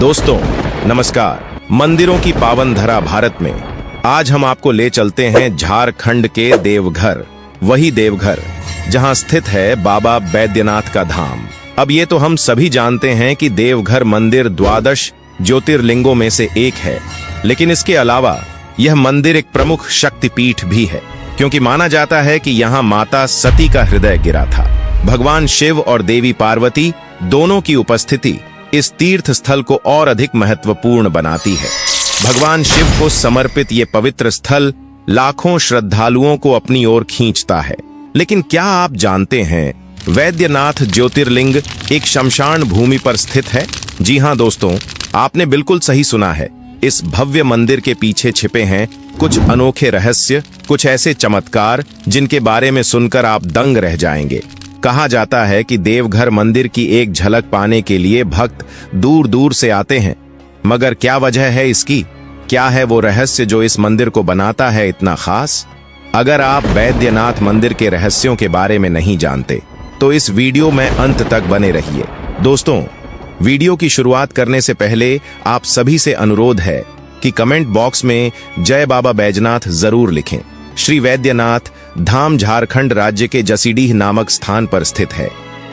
दोस्तों नमस्कार। मंदिरों की पावन धरा भारत में आज हम आपको ले चलते हैं झारखंड के देवघर, वही देवघर जहां स्थित है बाबा बैद्यनाथ का धाम। अब ये तो हम सभी जानते हैं कि देवघर मंदिर 12 ज्योतिर्लिंगों में से एक है, लेकिन इसके अलावा यह मंदिर एक प्रमुख शक्तिपीठ भी है, क्योंकि माना जाता है कि यहाँ माता सती का हृदय गिरा था। भगवान शिव और देवी पार्वती दोनों की उपस्थिति इस तीर्थ स्थल को और अधिक महत्वपूर्ण बनाती है। भगवान शिव को समर्पित ये पवित्र स्थल लाखों श्रद्धालुओं को अपनी ओर खींचता है। लेकिन क्या आप जानते हैं, वैद्यनाथ ज्योतिर्लिंग एक शमशान भूमि पर स्थित है? जी हाँ दोस्तों, आपने बिल्कुल सही सुना है। इस भव्य मंदिर के पीछे छिपे हैं कुछ अनोखे रहस्य, कुछ ऐसे चमत्कार जिनके बारे में सुनकर आप दंग रह जाएंगे। कहा जाता है कि देवघर मंदिर की एक झलक पाने के लिए भक्त दूर दूर से आते हैं, मगर क्या वजह है इसकी? क्या है वो रहस्य जो इस मंदिर को बनाता है इतना खास? अगर आप बैद्यनाथ मंदिर के रहस्यों के बारे में नहीं जानते तो इस वीडियो में अंत तक बने रहिए। दोस्तों, वीडियो की शुरुआत करने से पहले आप सभी से अनुरोध है कि कमेंट बॉक्स में जय बाबा बैजनाथ जरूर लिखें। श्री वैद्यनाथ धाम झारखंड राज्य के जसीडीह नामक स्थान पर स्थित है।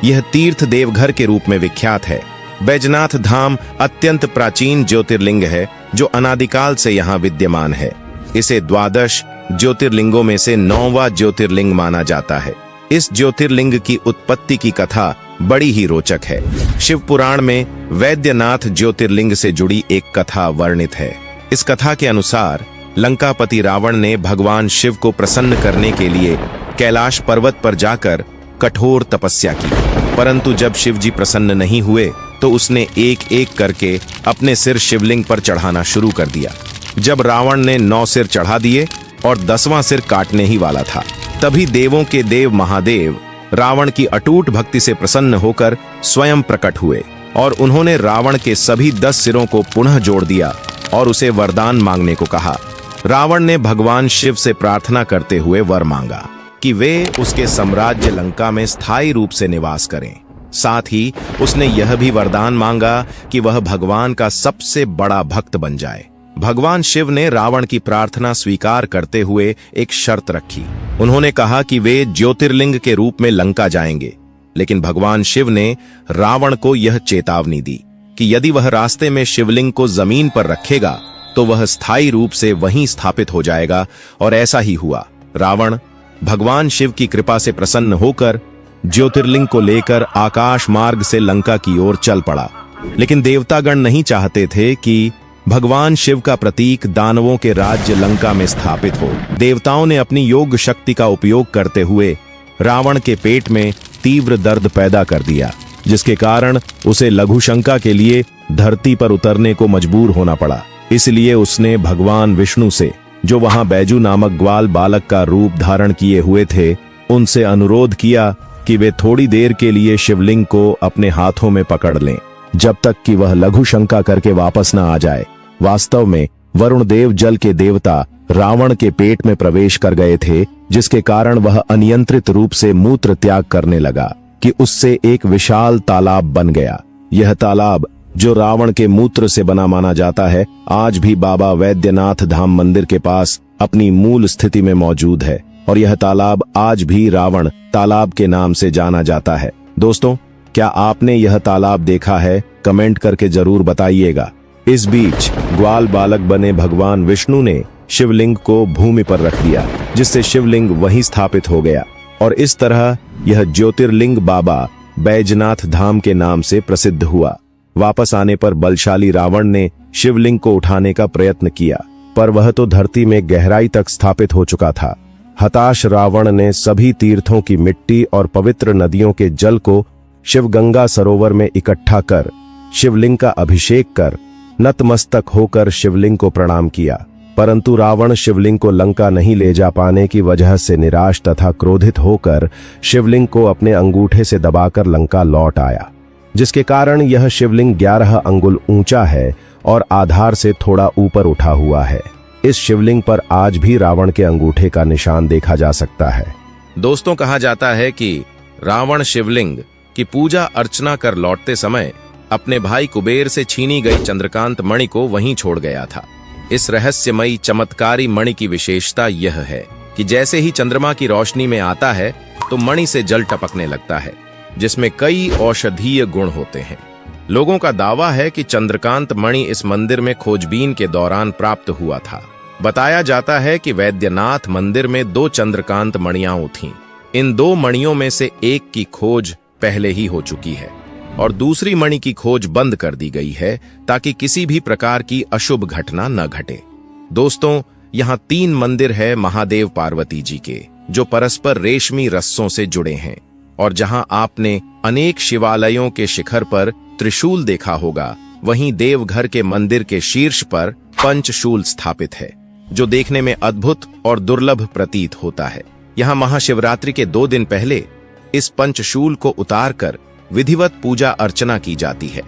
यह तीर्थ देवघर के रूप में विख्यात है। बैजनाथ धाम अत्यंत प्राचीन ज्योतिर्लिंग है जो अनादिकाल से यहाँ विद्यमान है। इसे 12 ज्योतिर्लिंगों में से 9वां ज्योतिर्लिंग माना जाता है। इस ज्योतिर्लिंग की उत्पत्ति की कथा बड़ी ही रोचक है। शिव पुराण में वैद्यनाथ ज्योतिर्लिंग से जुड़ी एक कथा वर्णित है। इस कथा के अनुसार लंकापति रावण ने भगवान शिव को प्रसन्न करने के लिए कैलाश पर्वत पर जाकर कठोर तपस्या की, परंतु जब शिव जी प्रसन्न नहीं हुए तो उसने एक एक करके अपने सिर शिवलिंग पर चढ़ाना शुरू कर दिया। जब रावण ने 9 सिर चढ़ा दिए और 10वां सिर काटने ही वाला था, तभी देवों के देव महादेव रावण की अटूट भक्ति से प्रसन्न होकर स्वयं प्रकट हुए और उन्होंने रावण के सभी 10 सिरों को पुनः जोड़ दिया और उसे वरदान मांगने को कहा। रावण ने भगवान शिव से प्रार्थना करते हुए वर मांगा कि वे उसके साम्राज्य लंका में स्थायी रूप से निवास करें। साथ ही उसने यह भी वरदान मांगा कि वह भगवान का सबसे बड़ा भक्त बन जाए। भगवान शिव ने रावण की प्रार्थना स्वीकार करते हुए एक शर्त रखी। उन्होंने कहा कि वे ज्योतिर्लिंग के रूप में लंका जाएंगे, लेकिन भगवान शिव ने रावण को यह चेतावनी दी कि यदि वह रास्ते में शिवलिंग को जमीन पर रखेगा तो वह स्थायी रूप से वहीं स्थापित हो जाएगा, और ऐसा ही हुआ। रावण भगवान शिव की कृपा से प्रसन्न होकर ज्योतिर्लिंग को लेकर आकाश मार्ग से लंका की ओर चल पड़ा। लेकिन देवतागण नहीं चाहते थे कि भगवान शिव का प्रतीक दानवों के राज्य लंका में स्थापित हो। देवताओं ने अपनी योग शक्ति का उपयोग करते हुए रावण के पेट में तीव्र दर्द पैदा कर दिया, जिसके कारण उसे लघुशंका के लिए धरती पर उतरने को मजबूर होना पड़ा। इसलिए उसने भगवान विष्णु से, जो वहां बैजू नामक ग्वाल बालक का रूप धारण किए हुए थे, उनसे अनुरोध किया कि वे थोड़ी देर के लिए शिवलिंग को अपने हाथों में पकड़ लें, जब तक कि वह लघु शंका करके वापस न आ जाए। वास्तव में वरुण देव, जल के देवता, रावण के पेट में प्रवेश कर गए थे, जिसके कारण वह अनियंत्रित रूप से मूत्र त्याग करने लगा कि उससे एक विशाल तालाब बन गया। यह तालाब, जो रावण के मूत्र से बना माना जाता है, आज भी बाबा वैद्यनाथ धाम मंदिर के पास अपनी मूल स्थिति में मौजूद है, और यह तालाब आज भी रावण तालाब के नाम से जाना जाता है। दोस्तों, क्या आपने यह तालाब देखा है? कमेंट करके जरूर बताइएगा। इस बीच ग्वाल बालक बने भगवान विष्णु ने शिवलिंग को भूमि पर रख दिया, जिससे शिवलिंग वहीं स्थापित हो गया, और इस तरह यह ज्योतिर्लिंग बाबा बैजनाथ धाम के नाम से प्रसिद्ध हुआ। वापस आने पर बलशाली रावण ने शिवलिंग को उठाने का प्रयत्न किया, पर वह तो धरती में गहराई तक स्थापित हो चुका था। हताश रावण ने सभी तीर्थों की मिट्टी और पवित्र नदियों के जल को शिवगंगा सरोवर में इकट्ठा कर शिवलिंग का अभिषेक कर नतमस्तक होकर शिवलिंग को प्रणाम किया, परंतु रावण शिवलिंग को लंका नहीं ले जा पाने की वजह से निराश तथा क्रोधित होकर शिवलिंग को अपने अंगूठे से दबाकर लंका लौट आया, जिसके कारण यह शिवलिंग 11 अंगुल ऊंचा है और आधार से थोड़ा ऊपर उठा हुआ है। इस शिवलिंग पर आज भी रावण के अंगूठे का निशान देखा जा सकता है। दोस्तों, कहा जाता है कि रावण शिवलिंग की पूजा अर्चना कर लौटते समय अपने भाई कुबेर से छीनी गई चंद्रकांत मणि को वहीं छोड़ गया था। इस रहस्यमयी चमत्कारी मणि की विशेषता यह है कि जैसे ही चंद्रमा की रोशनी में आता है तो मणि से जल टपकने लगता है, जिसमें कई औषधीय गुण होते हैं। लोगों का दावा है कि चंद्रकांत मणि इस मंदिर में खोजबीन के दौरान प्राप्त हुआ था। बताया जाता है कि वैद्यनाथ मंदिर में 2 चंद्रकांत मणियां थीं। इन 2 मणियों में से एक की खोज पहले ही हो चुकी है और दूसरी मणि की खोज बंद कर दी गई है ताकि किसी भी प्रकार की अशुभ घटना न घटे। दोस्तों, यहाँ 3 मंदिर है महादेव पार्वती जी के, जो परस्पर रेशमी रस्सों से जुड़े हैं, और जहां आपने अनेक शिवालयों के शिखर पर त्रिशूल देखा होगा, वहीं देवघर के मंदिर के शीर्ष पर पंचशूल स्थापित है, जो देखने में अद्भुत और दुर्लभ प्रतीत होता है। यहाँ महाशिवरात्रि के 2 दिन पहले इस पंचशूल को उतारकर विधिवत पूजा अर्चना की जाती है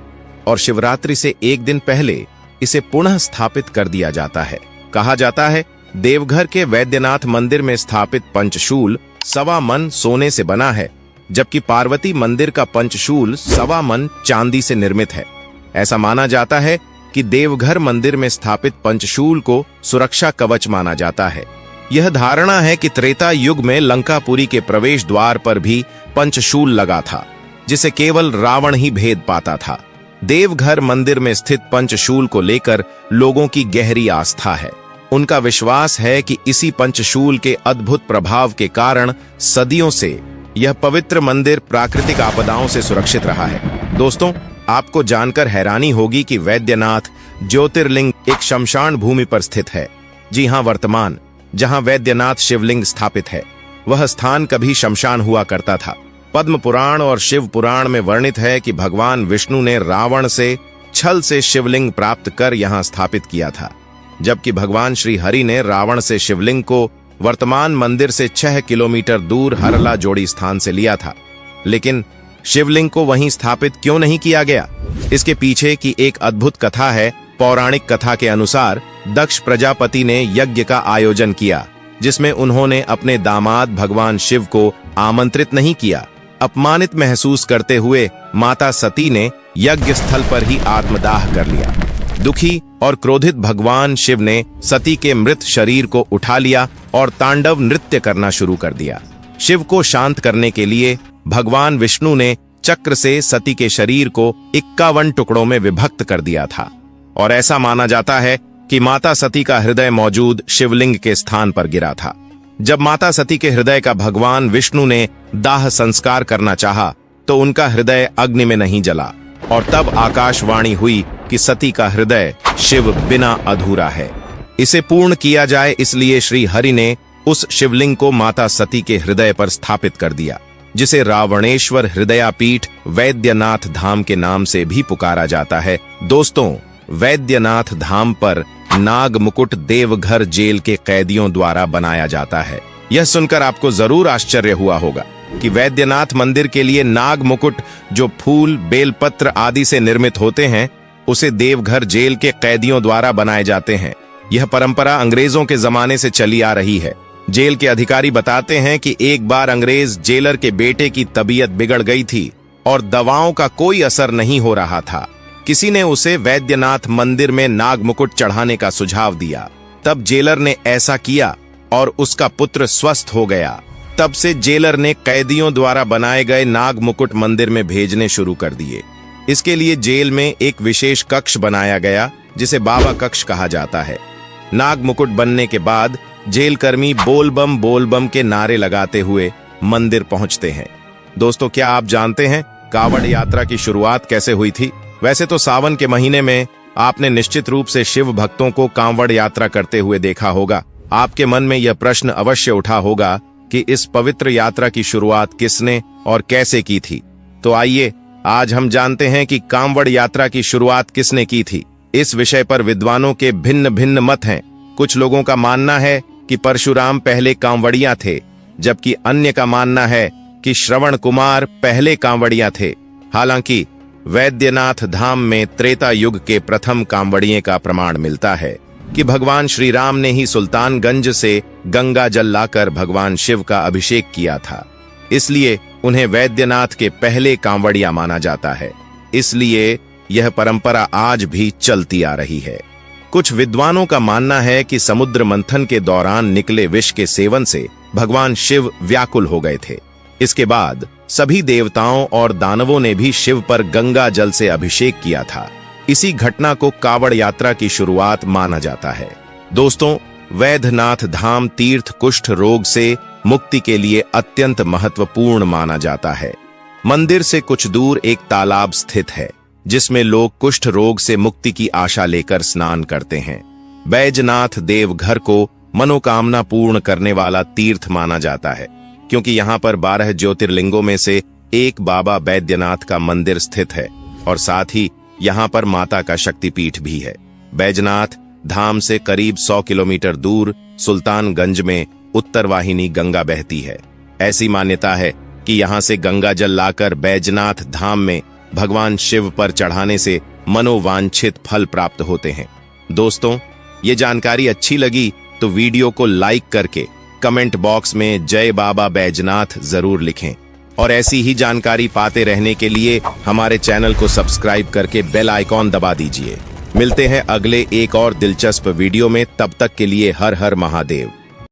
और शिवरात्रि से 1 दिन पहले इसे पुनः स्थापित कर दिया जाता है। कहा जाता है देवघर के वैद्यनाथ मंदिर में स्थापित पंचशूल 1.25 मन सोने से बना है, जबकि पार्वती मंदिर का पंचशूल 1.25 मन चांदी से निर्मित है। ऐसा माना जाता है कि देवघर मंदिर में स्थापित पंचशूल को सुरक्षा कवच माना जाता है। यह धारणा है कि त्रेता युग में लंकापुरी के प्रवेश द्वार पर भी पंचशूल लगा था, जिसे केवल रावण ही भेद पाता था। देवघर मंदिर में स्थित पंचशूल को लेकर लोगों की गहरी आस्था है। उनका विश्वास है कि इसी पंचशूल के अद्भुत प्रभाव के कारण सदियों से यह पवित्र मंदिर प्राकृतिक आपदाओं से सुरक्षित रहा है। दोस्तों, आपको जानकर हैरानी होगी कि वैद्यनाथ ज्योतिर्लिंग एक शमशान भूमि पर स्थित है। जी हां, वर्तमान जहां वैद्यनाथ शिवलिंग स्थापित है, वह स्थान कभी शमशान हुआ करता था। पद्म पुराण और शिव पुराण में वर्णित है कि भगवान विष्णु ने रावण से छल से शिवलिंग प्राप्त कर यहां स्थापित किया था, जबकि भगवान श्री हरि ने रावण से शिवलिंग को वर्तमान मंदिर से 6 किलोमीटर दूर हरला जोड़ी स्थान से लिया था। लेकिन शिवलिंग को वहीं स्थापित क्यों नहीं किया गया? इसके पीछे की एक अद्भुत कथा है। पौराणिक कथा के अनुसार दक्ष प्रजापति ने यज्ञ का आयोजन किया, जिसमें उन्होंने अपने दामाद भगवान शिव को आमंत्रित नहीं किया। अपमानित महसूस करते हुए माता सती ने यज्ञ स्थल पर ही आत्मदाह कर लिया। दुखी और क्रोधित भगवान शिव ने सती के मृत शरीर को उठा लिया और तांडव नृत्य करना शुरू कर दिया। शिव को शांत करने के लिए भगवान विष्णु ने चक्र से सती के शरीर को 51 टुकड़ों में विभक्त कर दिया था, और ऐसा माना जाता है कि माता सती का हृदय मौजूद शिवलिंग के स्थान पर गिरा था। जब माता सती के हृदय का भगवान विष्णु ने दाह संस्कार करना चाहा, तो उनका हृदय अग्नि में नहीं जला, और तब आकाशवाणी हुई कि सती का हृदय शिव बिना अधूरा है। इसे पूर्ण किया जाए, इसलिए श्री हरि ने उस शिवलिंग को माता सती के हृदय पर स्थापित कर दिया, जिसे रावणेश्वर हृदयापीठ वैद्यनाथ धाम के नाम से भी पुकारा जाता है। दोस्तों, वैद्यनाथ धाम पर नाग मुकुट देवघर जेल के कैदियों द्वारा बनाया जाता है। यह सुनकर आपको जरूर आश्चर्य हुआ होगा कि वैद्यनाथ मंदिर के लिए नाग मुकुट, जो फूल, बेलपत्र आदि से निर्मित होते हैं, उसे देवघर जेल के कैदियों द्वारा बनाए जाते हैं। यह परंपरा अंग्रेजों के जमाने से चली आ रही है। जेल के अधिकारी बताते हैं कि एक बार अंग्रेज जेलर के बेटे की तबीयत बिगड़ गई थी और दवाओं का कोई असर नहीं हो रहा था। किसी ने उसे वैद्यनाथ मंदिर में नाग मुकुट चढ़ाने का सुझाव दिया। तब जेलर ने ऐसा किया और उसका पुत्र स्वस्थ हो गया। तब से जेलर ने कैदियों द्वारा बनाए गए नाग मुकुट मंदिर में भेजने शुरू कर दिए। इसके लिए जेल में एक विशेष कक्ष बनाया गया, जिसे बाबा कक्ष कहा जाता है। नाग मुकुट बनने के बाद जेल कर्मी बोल बम के नारे लगाते हुए मंदिर पहुंचते हैं। दोस्तों, क्या आप जानते हैं कांवड़ यात्रा की शुरुआत कैसे हुई थी? वैसे तो सावन के महीने में आपने निश्चित रूप से शिव भक्तों को कांवड़ यात्रा करते हुए देखा होगा। आपके मन में यह प्रश्न अवश्य उठा होगा कि इस पवित्र यात्रा की शुरुआत किसने और कैसे की थी। तो आइए आज हम जानते हैं कि कांवड़ यात्रा की शुरुआत किसने की थी। इस विषय पर विद्वानों के भिन्न भिन्न मत हैं। कुछ लोगों का मानना है कि परशुराम पहले कांवड़िया थे, जबकि अन्य का मानना है कि श्रवण कुमार पहले कांवड़िया थे। हालांकि वैद्यनाथ धाम में त्रेता युग के प्रथम कांवड़िये का प्रमाण मिलता है कि भगवान श्री राम ने ही सुल्तानगंज से गंगा जल लाकर भगवान शिव का अभिषेक किया था। इसलिए उन्हें वैद्यनाथ के पहले कांवड़िया माना जाता है। इसलिए यह परंपरा आज भी चलती आ रही है। कुछ विद्वानों का मानना है कि समुद्र मंथन के दौरान निकले विष के सेवन से भगवान शिव व्याकुल हो गए थे। इसके बाद सभी देवताओं और दानवों ने भी शिव पर गंगा जल से अभिषेक किया था। इसी घटना को कावड़ यात्रा की शुरुआत माना जाता है। दोस्तों, वैद्यनाथ धाम तीर्थ कुष्ठ रोग से मुक्ति के लिए अत्यंत महत्वपूर्ण माना जाता है। मंदिर से कुछ दूर एक तालाब स्थित है, जिसमें लोग कुष्ठ रोग से मुक्ति की आशा लेकर स्नान करते हैं। बैजनाथ देवघर को मनोकामना पूर्ण करने वाला तीर्थ माना जाता है, क्योंकि यहाँ पर 12 ज्योतिर्लिंगों में से एक बाबा बैद्यनाथ का मंदिर स्थित है और साथ ही यहाँ पर माता का शक्तिपीठ भी है। बैजनाथ धाम से करीब 100 किलोमीटर दूर सुल्तानगंज में उत्तर वाहिनी गंगा बहती है। ऐसी मान्यता है कि यहाँ से गंगा जल लाकर बैजनाथ धाम में भगवान शिव पर चढ़ाने से मनोवांछित फल प्राप्त होते हैं। दोस्तों, ये जानकारी अच्छी लगी तो वीडियो को लाइक करके कमेंट बॉक्स में जय बाबा बैजनाथ जरूर लिखें और ऐसी ही जानकारी पाते रहने के लिए हमारे चैनल को सब्सक्राइब करके बेल आइकॉन दबा दीजिए। मिलते हैं अगले एक और दिलचस्प वीडियो में, तब तक के लिए हर हर महादेव।